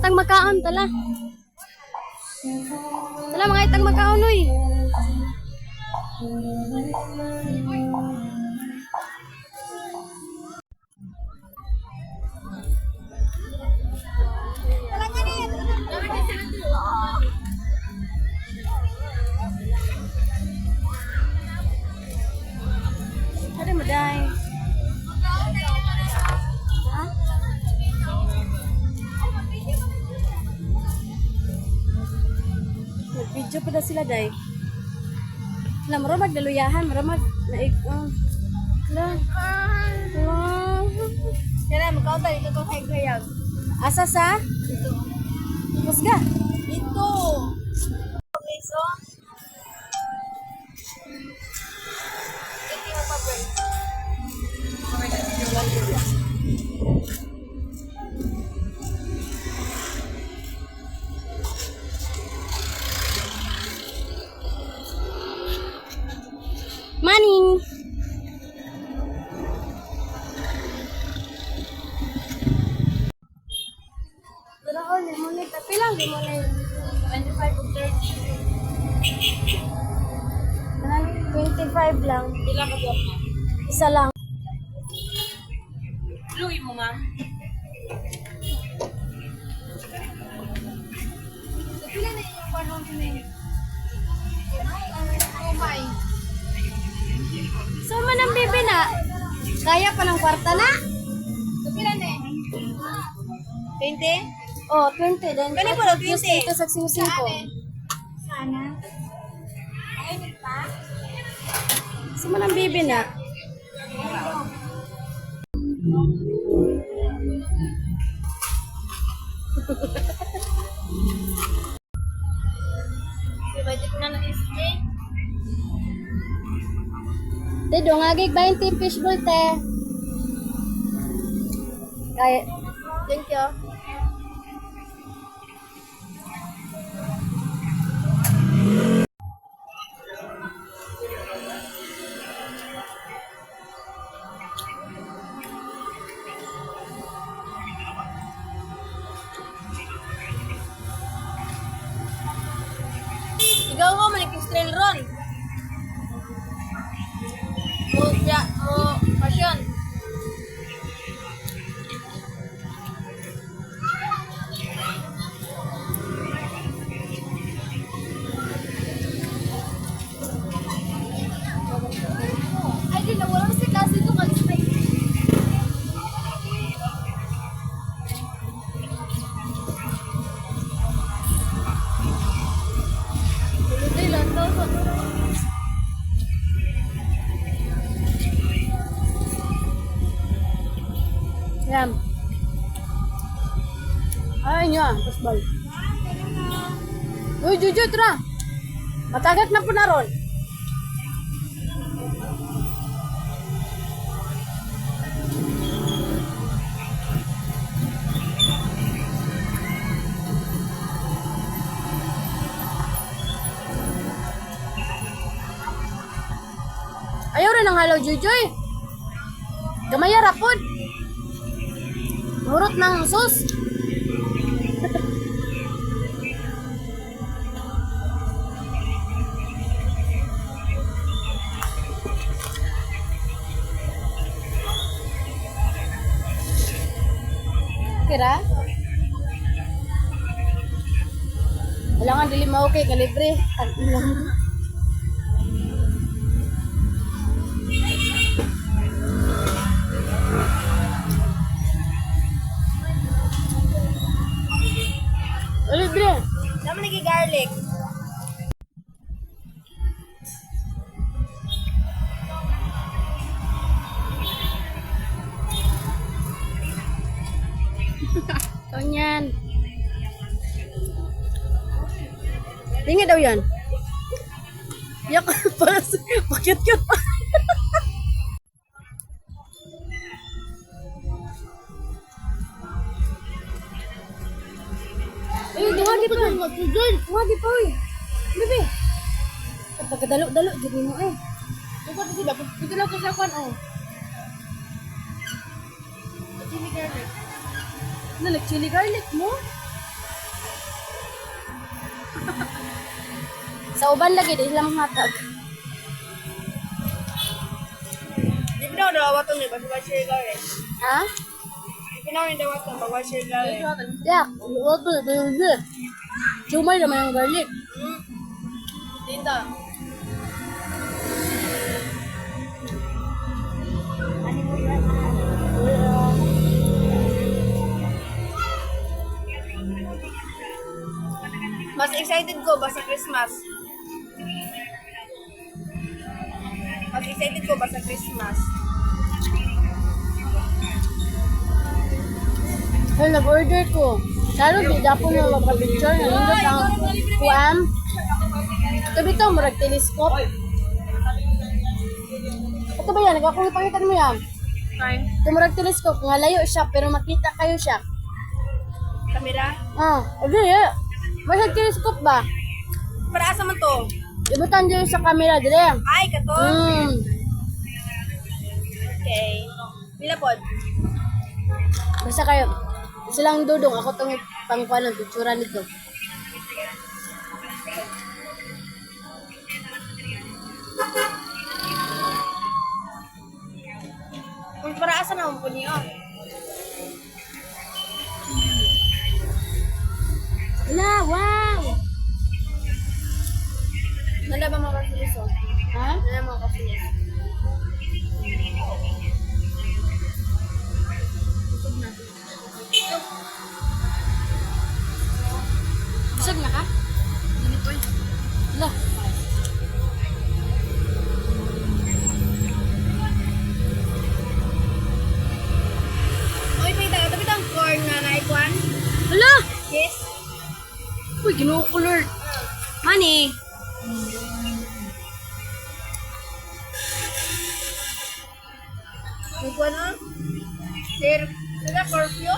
itang makaon, tala. Tala, mga itang makaon, uy. Ada maday. Ha? Nag-video pa na sila, day. Sila, maramag naluyahan, maramag naik. Wow. Kaya magkaon tayo dito kay Grayag. Asa sa? Dito. Musga. Dito. Okay, so. Ito yung pa-break. Okay, Money. Pero ako, limonit. Tapi lang, limonit. 25 o 30. 25 lang. Pila ka buwak na? Isa lang. Luwi mo, ma'am. So, pila na yung panong pinay? Oh my. So, manang bibi na. Kaya pa ng kwarta na? So, pila na eh? 20? Oh, 20 din. Kani po, 20. Ito sa 5. Sana. Ay, pa? So, manang bibi na. Si budget na natin si Jay. Te, dongagig 20 fishbowl, te. Kaya, Thank you. Ikaw ko manikis-trail ron. Mo pasyon. Ay, di na wala sa klase ito kag-stay. Hindi lang to. yan. Ay, niya, fishbowl. Uy, Juju, tara. Matagak na po na ron. Ayaw rin ang halaw, Jujoy. Gamaya rapod. Murot ng sus. Kira? Wala nga dili mao kay kalibre. Libre. Naman nagi-garlic. Tonyan. Tingin daw yan. Yak, pakit-cute pa. Ay, duwagi pa. Duwagi pa, uy. Bebe. Pagkadalo-dalo, dito mo eh. Ito lang ko sa kwan, oh. Chili garlic. Ano, chili garlic mo? Sa uban lagi, di sila matag. Di ba daw daw ni basta ba siya gawin? Ha? Di ba daw daw ba siya gawin? Yeah, wato ito yung good. Sumay naman yung garlic. Dito. Mas excited ko ba sa Christmas? Mas excited ko ba sa Christmas? Ay, nag-order ko. Lalo, di dapo na magpa-picture. Nandun ang kuam. Ito bito, murag telescope. Ito ba yan? Nagkakungipangkitan mo yan? Fine. Ito murag telescope. Nga layo siya, pero makita kayo siya. Kamera? Okay, yeah. Masag telescope ba? Para asa man to? Ibutan dyan sa camera, dire. Ay, kato? Okay. Pila pod? Basta kayo. Silang dudong. Ako itong pangkuhan ng pictura nito. Kung para asa na mo po niyo? Wala, wow! Nanda ba mga kasinis o? Ha? Nanda mga kasinis? Busog na ka? Ganito eh. Wala. Oy, pita. Tapi ang corn na naikwan? Wala! Yes. Uy, ginukulor. Honey. Naikwan o? Sir, sila curfew?